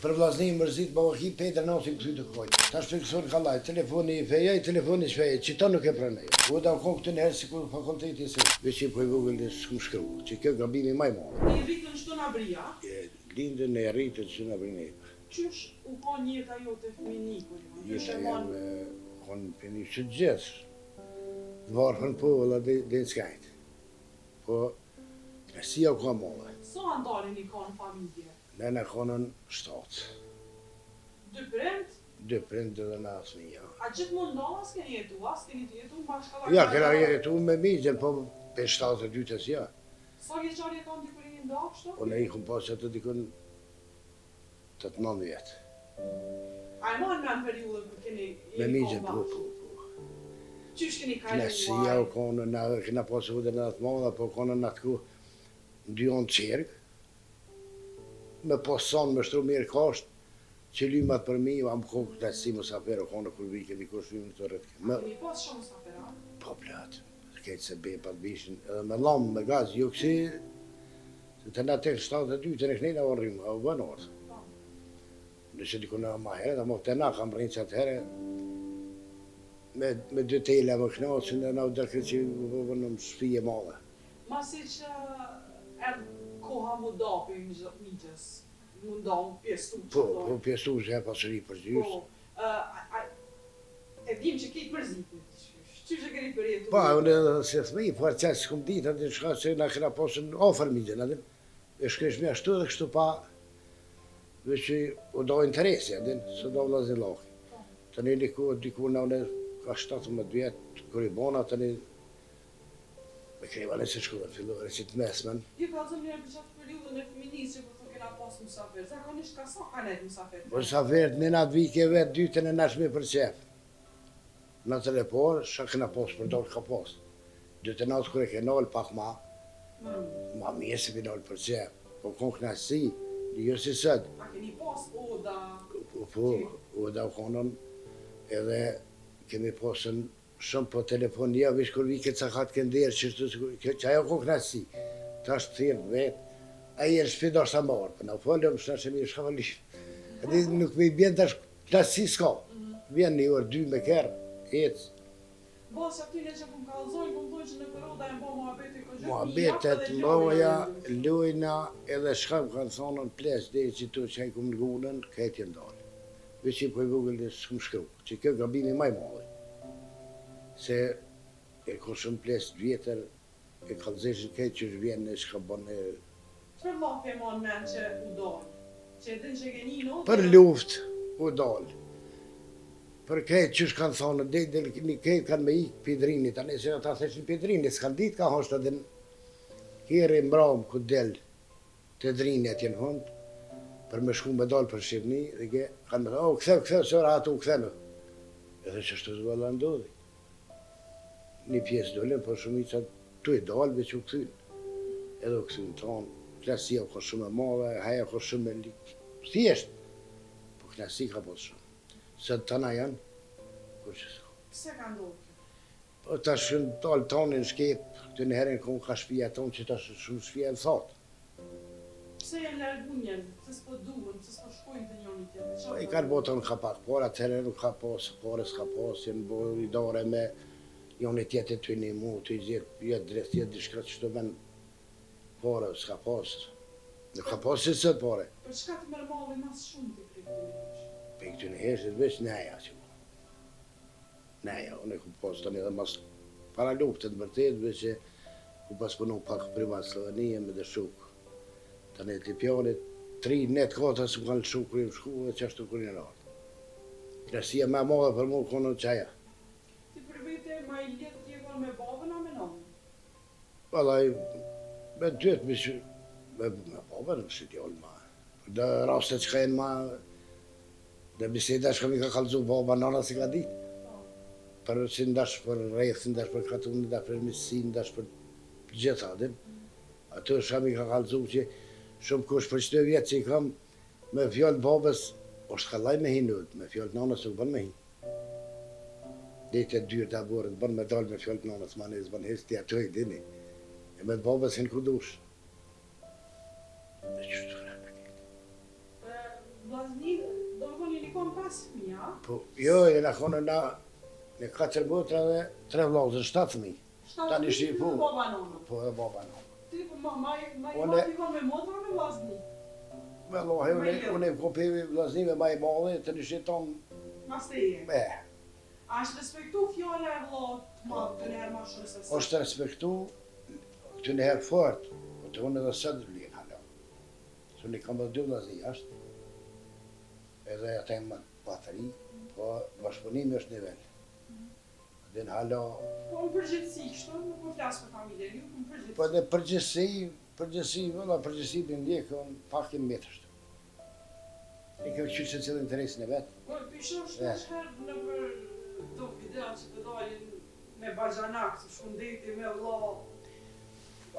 Për vllaznin mërzit, baba ki Petër Nasi këthy të kojt. Tash për kësor kallaj, telefoni i feja, telefoni i shfeja, që ta nuk e pranaj. U da kon këtë njerë si kur fakulteti se. Veç që po i vogël dhe s'kum shkru, që kjo gabimi maj madhe. I rritën çdo na bria? Lindën e rritën që na brinej. Qysh u ka jeta jote fëminikur? Jeta jam kon peni që gjithë. Varfën po, vëlla dhe në skajt. Po, si ja ka madhe. Sa ndalin i ka në familje? Nëna konën 7. 2 prind? 2 prind dhe në asmija. A gjithmonë ndonë as keni jetu? As keni të jetu në bashkallak? Ja, kena jetu me migjen, po për 72-ës ja. Sa vjeçari e ka ndikurin i nda kështu? Po ne i kum pas që të dikun 18 vjetë. A e marrë me në periudën kër keni Me migjen, po. Qysh keni kaluar? Klasia u konë, kena pasë vëdhe në atë madha, po konë në atë ku në dyon qerkë. Me poson, me shtru mirë kasht, që lymat për mi, ma më kohë këtë si mësaferë, konë kur vike, dikush lymë të rëtke. A keni pas shumë mësafera? Po platë, këtë se bepat bishin, edhe me lamë, me gaz, jo kësi, se të na tek 72, të në knejna o rrimë, o bënë orë. Nëse dikuna ma herë, da mo të na kam rrinë që atë herë, me 2 tela më knaqën, dhe na u dërkët që u në më shpije madhe. Masi që koha mu da për migjes, mu nda mu pjestu që Po pjestu që e pasëri për gjysë. Po, e dim që kejtë mërzit, që që keni për jetu? Po, unë se thmi, po arë qasë s'kum ditë, atë në shka se na kena pasën ofër migjen, atë e shkesh me ashtu dhe kështu pa, veç që u do interesi, atë së do vlazin laki. Të një diku në une ka 17 vjetë, kër i bona, të një me kreva nëse shku dhe fillu recit mesmen. Ju ka zëmë njërë për qatë periudën e feminisë që përthu kena pas mësafer, zakonisht ka sa kanet mësafer? Po sa verët në natë vike vetë, dytën e nashme për qef. Në të repor, shka kena pas për dorë ka pas. Dytën natë kër e ke nalë pak ma mirë se për nalë për qef. Po kon knasi, jo si sëtë. A keni pas oda? Po, oda u konën, edhe kemi pasën shumë po telefon, ja vish kur vike ca katë kënderë, që ajo kon knasi. Ta është thirë vetë, a i e në shpida është ta marë, për në folëm, shna që mi shka falishë. Edhe nuk me i bjen të është knasi s'ka. Vjen një orë, 2 me kërë, ecë. Basë atyne që pëm kalzojnë, pëm dojnë që në përoda e mba muhabeti këtë gjithë Muhabetet, mboja, lujna, edhe shka më kanë thonën ples, dhe që tu që e kumë ngunën, këtë jenë dalë. Veç që po i vogël dhe s'kum shkru, që kjo gabimi maj madhe. Se e ko shumë ples vjetër, e kalzeshin këtë që shvjen në shka bënë. Qëpër lafi e mon men që u dalë? Që e din që keni në? Për luft u dalë. Për këtë që shkanë thonë, dhe një këtë kanë me ikë pidrinit, anë e se ata theshin pidrinit, s'kanë ditë ka hoshtë edhe në kjeri mbram ku delë të drinit jenë hundë, për me shku me dalë për Shqipni, dhe ke kanë me thonë, këtheu, sëra ato u këthenu. Edhe që shtë zvala ndodhi. Një pjesë dollën, për shumica tu i dalë, veç u këthynë. Edhe u këthynë tonë, klasia ka shumë e madhe, haja ka shumë e likë. Thjesht, po klasi ka pas shumë. Se të tëna janë, kur që s'ka. Pse ka ndodhë? Po ta shumë talë tonë në shkep, këtë në herën kënë ka shpija tonë që ta shumë shpija në thatë. Pse janë largunjen, pse s'po duhen, pse s'po shkojnë të njëri tjetër? Po i kanë botën ka pak, por atëherë nuk ka pas, pare s'ka pas, jenë bërë i dore me njëri tjetër të një mu, të i zirë, jetë drejt, jetë dishkrat që të ben pare, s'ka pas. Nuk ka pas si sëtë pare. Për çka të mërmalli mas shumë të kriptimi? Për këtë në heshtet veç neja që mu. Neja, unë e ku pas të një dhe mas para luptet mërtet, veç që ku pas punu pak privat Slovenije me dhe shuk. Të një të pjonit, 3 net kota se më kanë lëshu kërë më shku dhe që ashtu kërë një rartë. Klasia me madhe për mu konë qaja. Ti për vete ma i letë tjekur me babën a me nëmën? Vallaj, me dytë me babën më si t'jollë ma. Dhe rastet që ka jenë ma, dhe biseda që ka mi ka kalzu baba nana si ka ditë. Për si ndash për rejth, ndash për katunë, ndash për misin, ndash për gjitha, din. Ato që ka mi ka kalzu që shumë kush për qëtë vjetë që i kam me fjallë babës, është kallaj me hinut, me fjallë nanës nuk bën me hin. Dete dyrë të aborët, bën me dalë me fjallë nanës, ma nëjës bën hes të atoj, dini. E me babës hin ku dush. Dhe qështu rrënë. Vllazni fëmija? Po, jo, e na konë në 4 motra dhe 3 vllazë, 7 fëmijë. Tani shi po. Baba nono. Po, e baba no. Ti po ma i Une- mati kon me motra me vllazni? Vallahi, unë e kopi vllaznive më i madhe, të një shiton, Mas teje. A është respektu fjala e vllat madh të njerë ma shumë se sa? është respektu këtë njëherë fort, po të unë edhe së vlinë hala. Se unë i kam edhe 2 vllazni jashtë, edhe ata e më bateri, po bashkëpunimi është nivel. Dhe në hala, Po në përgjithësi, kështu, nuk më flasë për familjen, ju në përgjithësi. po dhe përgjithësi, vëlla përgjithësi për ndjekë, unë pak i metër shtu. I kjo qytë se cilë interesin e vetë. Po, pisho shpesh herë në për do videa që të dalin me bajanak, të shkundeti me vlla.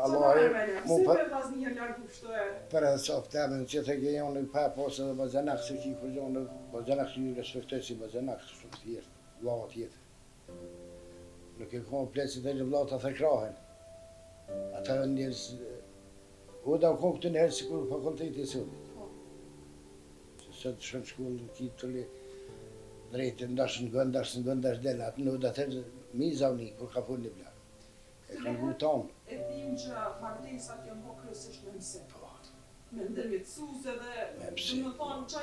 Allahi, mu Si për me vllazni e largu kështu e? për edhe soft temën që të gjejon në pa posë dhe bazanak se ki kur gjonë në bazanak që një respektoj si bazanak, shumë thjesht, vllavat tjetër. Nuk e konë plesit dhe një vllavat të krahen. Ata e njës, u da u konë këtë njëherë si kur fakulteti e sëllit. Që sot shumë shkollë kitë të li drejtë ndashë në gënd, ndashë në gënd, ndashë dhe atë në da të miza unë kur ka punë një blarë. E kanë gutonë. E dim që martesat janë po kryesisht me mësim. Po, Me ndërmjetësuse dhe Me mësim. do të thonë qa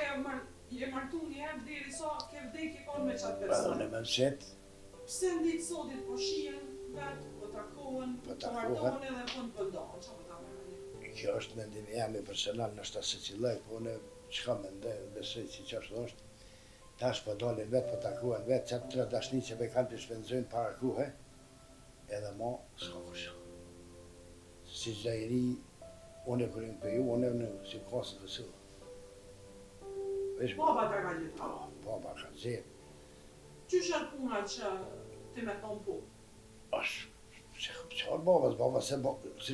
je martu një herë deri sa ke vdekje konë me qatë edhe person. në mënset, Pse nditë sotit po shihen vetë, po takohen, Po po takohen. martohen edhe po në pëndohen, qa po ta me kjo është mendimi jam i personal në shta se cilaj, po në qka mendoj, besoj si që është, tash po dalin vetë, po takuan vetë, qatë 3 dashni që me kanë të shpenzojnë para kuhe, edhe ma s'ka kusha. Si çdo i ri, unë e kërim për ju, unë e në si kasë të sëllë. Vesh, Baba ta ka gjitha. baba ka zetë, Qysh janë puna që ti me thonë po? është, qarë baba, se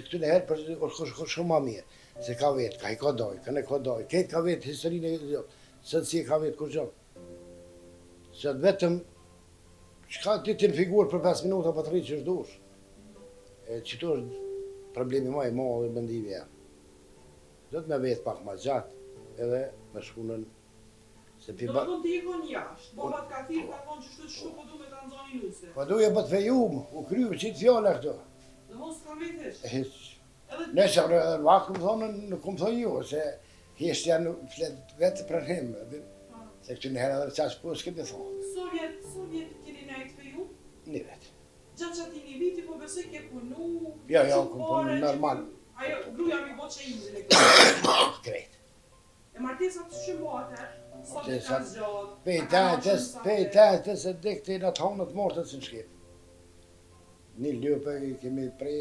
këtu në herë për është shumë ma mirë, se ka vetë, ka i ka doj, ka ne ka doj, ketë ka vetë historinë e gjithë, sëtë si e ka vetë kur gjonë. Se vetëm, qka ti të në figurë për 5 minuta për të rritë që është dush. E qëto është problemi ma i madhe dhe bëndimi jam. Do të me vetë pak ma gjatë, edhe me shkunën, se pi Do ba... të thonë ti i konë jashtë, baba t'ka thirë, ka thonë që shtu të shtu po du me të nxoni nuse. Po duje për të fejumë, u kryvë qitë fjole këto. Dhe mos ka vetësh. E hiç. Edhe Nëse edhe në vakë më thonë, nuk më thonë ju, se hjesht janë flet vetë për him, se këtë në herë edhe qash po s'ke të thonë. Sovjet keni nejtë për ju? Një vetë. Gjatë që ati një viti po besoj ke punu... Jo, ke kom punu qupore, normal. Ajo, gruja mi bo që imzën e këtë. Krejt. E martesat të shumë atër, sa të ka zgjatë. Pejtajtës e dikti në të hanët mortët së në shkip. Një ljupë kemi prej,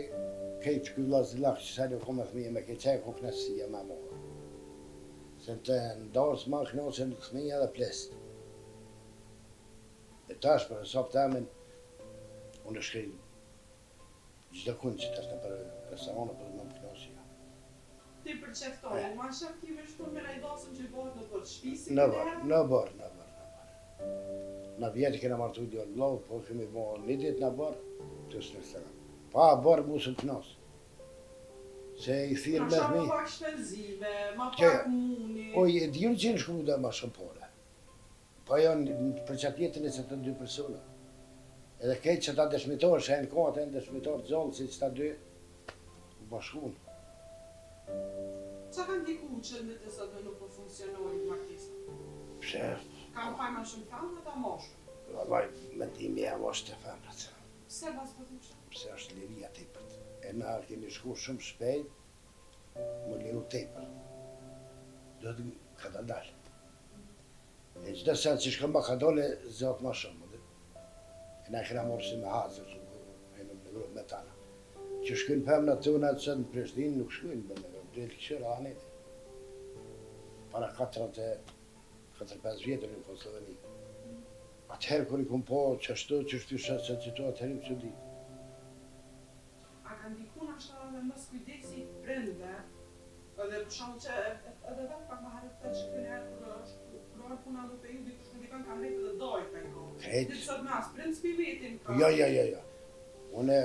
kejtë këj vlasë lakë që sa një kome fëmije me kej qaj ku knasësia me morë. Se të ndarës ma knasën në fëmije dhe plestë. E tash për e sopë tamin, unë shkej gjithë kënë që tash në për restoranë për më më knasësia. Ti për qeftojnë, ma shef ti me shtu me najdasën që bëhet në për shpisi Në bërë. Në vjetë kena martu djallë blau, po kemi bo një ditë në bërë, të së në restoran. Pa bërë musën knasë. Se i thirë me Ma fëmi. pak shpenzime, ma Që- pak muni. Oj, e di unë që në shku dhe ma shumë pore. Po janë për qatë jetën e që të 2 persona. Edhe kejtë që ta dëshmitorë, që e në kohët e në dëshmitorë gjallë, si që ta 2, u bashkunë. Qa kanë diku që në të sot nuk po funksionojnë martesat? Pse, Kam faj ma shumë femnë dhe ta moshë. vallaj, mendimi jam është të femnat. Pse bas po të kështë? Pse është liria tepërt. E na kemi shku shumë shpejt, më liru tepër. Do të ka të dalë. E qdo sen që shkëm ka dole, zotë ma shumë. E na kena morë si me hazër, e në grup me tana. Që shkujnë femna të una që në Prishtinë, nuk shkujnë me në grup, drejtë këshirë anit. Para 4-5 vjetër në Kosovëni. Atëherë kër i kom po qështu, që shpysha se që to atëherë që di. A kanë diku në ashtë edhe mës kujdesi prindve, edhe për shumë që edhe vetë pak më harët të që kënë herë kërë puna do pe ju, dikush në dikën kam rejtë dhe dojë ka i kohë. Krejt. Ditë sot mas, prind s'pi vetin ka. Jo. Une,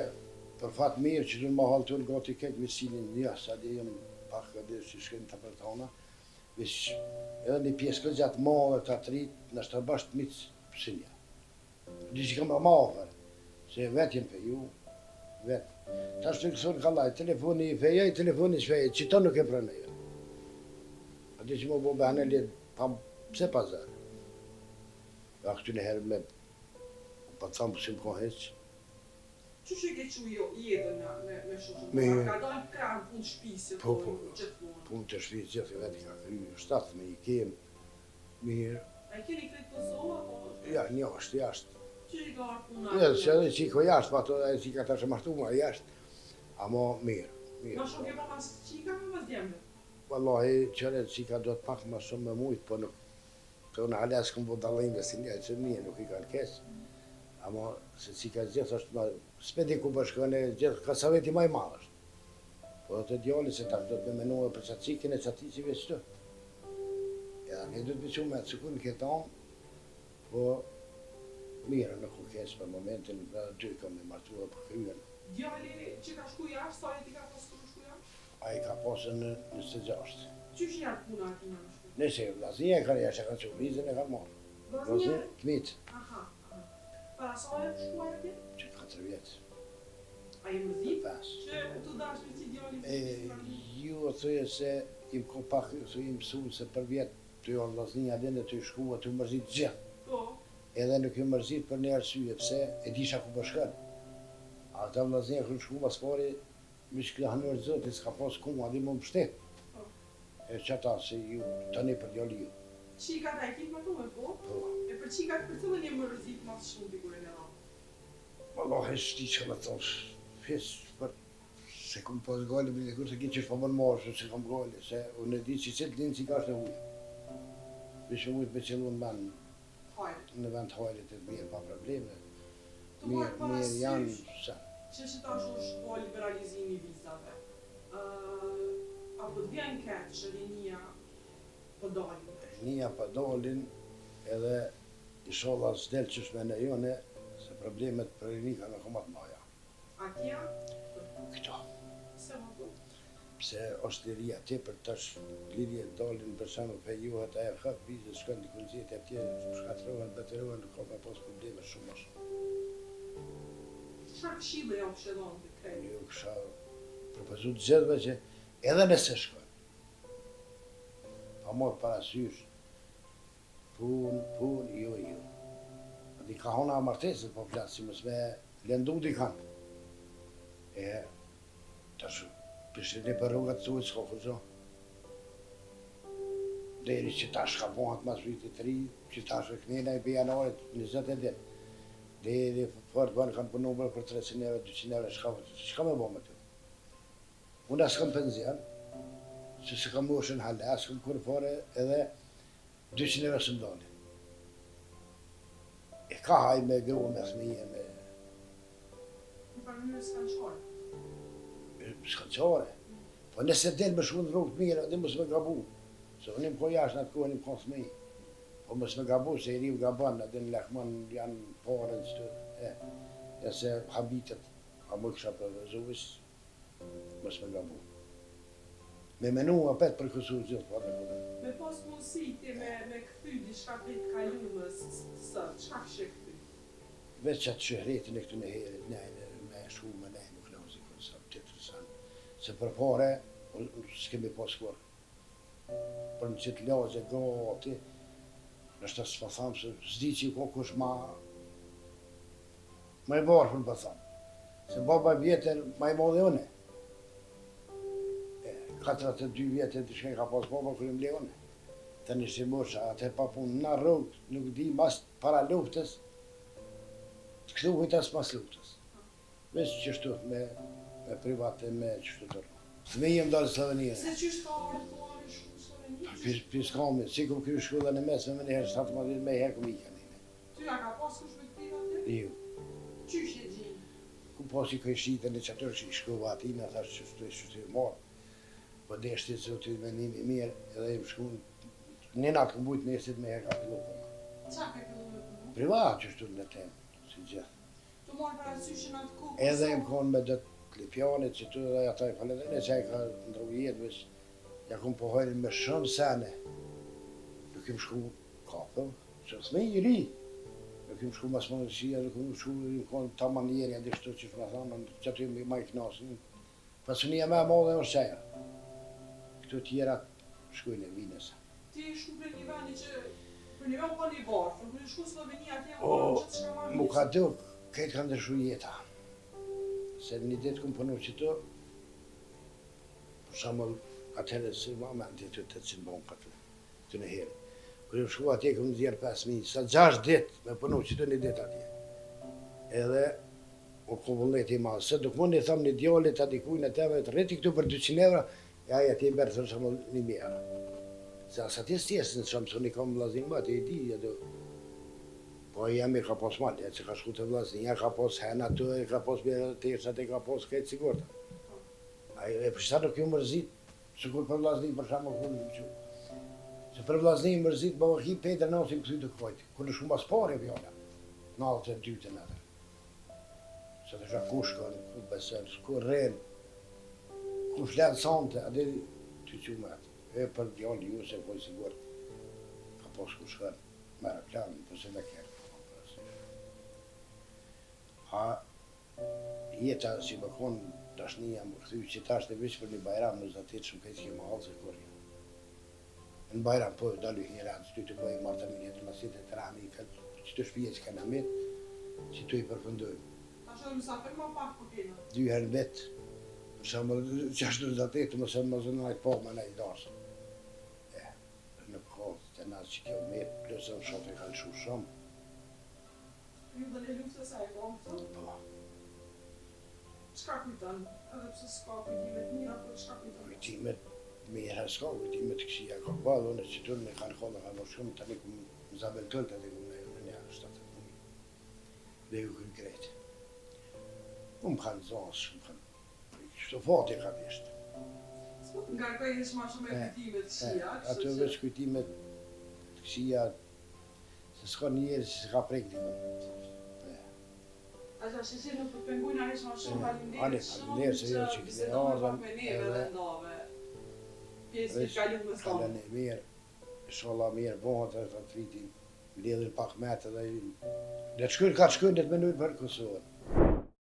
për fatë mirë që du në ma halë të në gati këtë visilin një, sa dhe jem pak edhe që shkën të për tona, Vish, edhe një pjesë këtë gjatë madhe të atërit, në shtë bashkë të mitës pësinja. Di që kam mafër, se vetjen për ju, vetë. Ta shtë të kësor kallaj, telefoni i fejaj, telefoni i shfejaj, që ta nuk e pranë jo. A di që më bo bëhane lidë, pa pse pazar. A këty në herë me, pa të thamë pësim ka heqë. Që që ke që jetën me shoshën? Mirë. Ka dalë kranë punë shpisë, Po, gjithmonë. punë të shpisë gjithë i vetë i ka kryu, shtatë me i kemë, mirë. A i keni këtë Kosovë, apo? Ja, një është, jashtë. Që i ka arë puna? Ja, që edhe qiko jashtë, pa të edhe qika të shëmashtu ma jashtë. Amo mirë, Ma mirë. shumë ke pa pas qika, me pas djembe? Wallahi, qëre qika do të pak ma shumë me mujtë, po nuk, të unë ales këmë po dalime si një, që një nuk i kanë kesë. Amo, se qika gjithë është ma, s'pedi ku bashkëne, gjithë ka sa veti ma i madhë është. Po do të djali se tash do të me menua për qatë qikin e qatë që veç të. Ja, ne do të bequ me atë cikun këtë anë, po mirë nuk u kesë për momentin, dhe dy kam me martua për kryen. Djali që ka shku jashtë, sa e ti ka pas të shku jashtë? A i ka posën në 26. Që që janë puna ati në shku? Nëse vllaznia e kanë jashtë, e kanë që vizën e kanë marrë. Vllaznia, të mitë, Aha, aha. Para sa e shku ati? që 4 vjetë, A i mërzit? 5. Që të dash me që djali për Ju o thuje se im ko pak, thuje im mësu se për vjetë të jo vllaznia dhe në të i shkua të mërzit gjithë. Po, Edhe nuk ju mërzit për një arsye, pse e disha ku po shkën. A ta vllaznia kërë shku mas pari, mi shkëla hanër zotit, s'ka pas ku, a di më mbështet. po. E qëta se ju, tani për djali ju. Qika ta e kitë më tume, po? Po, E për qika për të dhe një mërzit mas shumë t'i kure në ramë. Allah e shti që me thosh, fes, për se kom pas gale, me kur se ki që shpa më në marë, se kom gale, se unë e di që cilë dinë që ka është në ujë. Vishë ujtë me qëllu në vend, Hajde. në vend hajrit e të mirë, pa probleme. Të marrë Mirë janë, parasysh sa. që tash është po liberalizimi i vizave. Apo të vjen keq që rinia po dalin. Nia pa dalin, edhe i sholla s'del qësh me në jone, se problemet për rini ka në komat maja. Atja, Këto. se më po? Pse është liria te për tash lidhje dalin për shemë për juhat e hap vizë shkon di kunzit e atje shkatrohen, betërohen, nuk ka me pas probleme shumë më shumë. Çfarë këshillë ja u këshillon të krejt? Ju kësha propozu të gjithve që edhe nëse shkon, pa morë parasysh, pun, jo. A di ka hona martesit po flasë, si mos me lëndu di kanë. E, tash, pështëri për rrugat të ujtë s'ka kërzo. Deri që tash ka bohat mas vitit të ri, që tash e kënina i për janarit 20 dit. Deri fort banë kanë punu për 300 euro, 200 euro, shka me bo me të? Unë as kam penzion, që se kam moshën halë, as kam kur fare edhe 200 euro së mdoni. E ka haj me gru, me thmije, me Në për mënyrë s'kanë qarë. shkëllqare. Po nëse del me shku në rrugë të mire, dhe mos me gabu. Se unim ko jashtë në atë kohë, unim ko thmij. Po mos me gabu, se i riu gaban, edhe në lakman janë pare në qëtë. Nëse habitet, a më kësha përvezuvis, mos me gabu. Me menu apet për kësu gjithë, po atë këtë. Me pas mundësi ti me këthy diçka prej të kalumës sot, çka këshe këthy? Veç atë shëhretin e këtu në herit, me shku me ne, nuk në uzikon sa të të sanë. Se për pare, s'kemi pas kur. Për në qitë lagje, gati, nështë s'pa thamë se s'di që i ko kush ma i barë, për në pa thamë. Se baba vjetën ma i modhe une. 42 vjetë të shkej ka pas baba kërë më leone. Të një si mosha, atë pa punë në rrugë, nuk di mas para luftës, të këtu hujtas mas luftës. Veç qështu me private, me qështu të rrugë. Të me jem dalë Slovenije. Se qysh ka orë të orë shku Slovenijë? Piskami, si kom kërë shkolla në mesme, me njëherë 17 me herë kom i kanë. Ty ja ka pas kush me këtij aty? Jo, Qysh e gjinë? ku pasi ka i shite në qëtër që i shkova ati, me thash qështu i marë. Po deshti zotit me një mirë, edhe im shku, një natë këm bujtë mesit me herë ka fillu koma. Qa ka fillu me punu? Privat qështu në temë, si gjithë. Të morë parasysh në atë kohë. Edhe im konë me dëtë Lipjanit, që tu dhe ata i faledrene, që a i ka ndru jetë, veç Ja kom pohojnë me shumë sene. Nuk kem shku kapë, që thme i ri. Nuk kem shku mas mënësia, nuk kem shku në konë ta manjeri, adi shtu që shma thamë, që aty me maj knasin. Pasunia me madhe është qeja. Këtu tjera shkujnë e vinesa. Ti shku për një veni që për një vend po një barë, për një shku Slovenia atje O, që të shka ma mu ka duk, këtë ka ndryshu jeta. Se një ditë kom punu që të, për shambull, atëherë si momenti të të që në bon këtë në herë. Kër jam shku atje, kom zjerë 5.000, sa 6 ditë me punu që të një ditë atje. Edhe, o kovullnet i madhë, se duk mund i thamë një djallit ati kujnë e teme, të rreti këtu për 200 euro, ja i atje i berë të shambull 1.000 euro. Se asë atje s'tjesë në shamë, së një kam vlazin ma, të i di, edhe, po jam i ka pas malje, që ka shku të vlazin, ja ka pas hena të, ka pas bjerë të tjesat, ka pas këtë sigurta. E për shta nuk ju mërzit, që kur për vlazni për shamë kur në që. Se për vlazni mërzit, bëva ki Petr Nasin këthy të këpojt, kur në shumë mas pare vjona, në altë e dytën edhe. Se të shak ku shkon, ku besën, ku rren, ku flenë sante, adhe ty që me atë. E për djallë ju se poj sigur, ka pos ku shkon, me reklamin, përse me kërë. A jeta si më konë dashnia më këthy që ta është e vishë për një bajram në zatit shumë këtë që më halë se kur një. Në bajram po dalu një ratë, që ty të bëjë marta minjet të masit e të rami, që të shpije që ka në mitë, që të i përfëndojmë. Ta shumë mësafir ma pak për kena. 2 herë në vetë, për shumë që ashtu në zatit, mëse më zënajt po me në i darsë. Në kohë të nasë që kjo mitë, plësën shotë e kanë shu shumë. Ju dhe në luftës e kom të? Po, Qka kujton? Edhe pëse s'ka kujtimet mira, po qka kujton? kujtimet mira s'ka, kujtimet këshia ka bëllë, unë që tërë me kanë kollë ka më shumë, tani ku më zabel tëllë të dhe ku në një shtatë të një. Dhe ju kënë krejtë. Më kanë zonës, më kanë, kështu fati ka vishtë. S'po të ngarkoj heq ma shumë e kujtimet këshia, Ato veç kujtimet të këshia, se s'ka njerë që s'ka prejkë dimën. Asa që që nuk përpengujna heq ma shumë falimderit falimderit se jo që kene ardhen, me neve dhe ndave. Pjesë të kalu me stonë. Kalën e mirë, sholla mirë, bohët e të triti, mbledhin pak metë dhe... Dhe të shkujnë ka të shkujnë dhe të menujnë për Kosovën.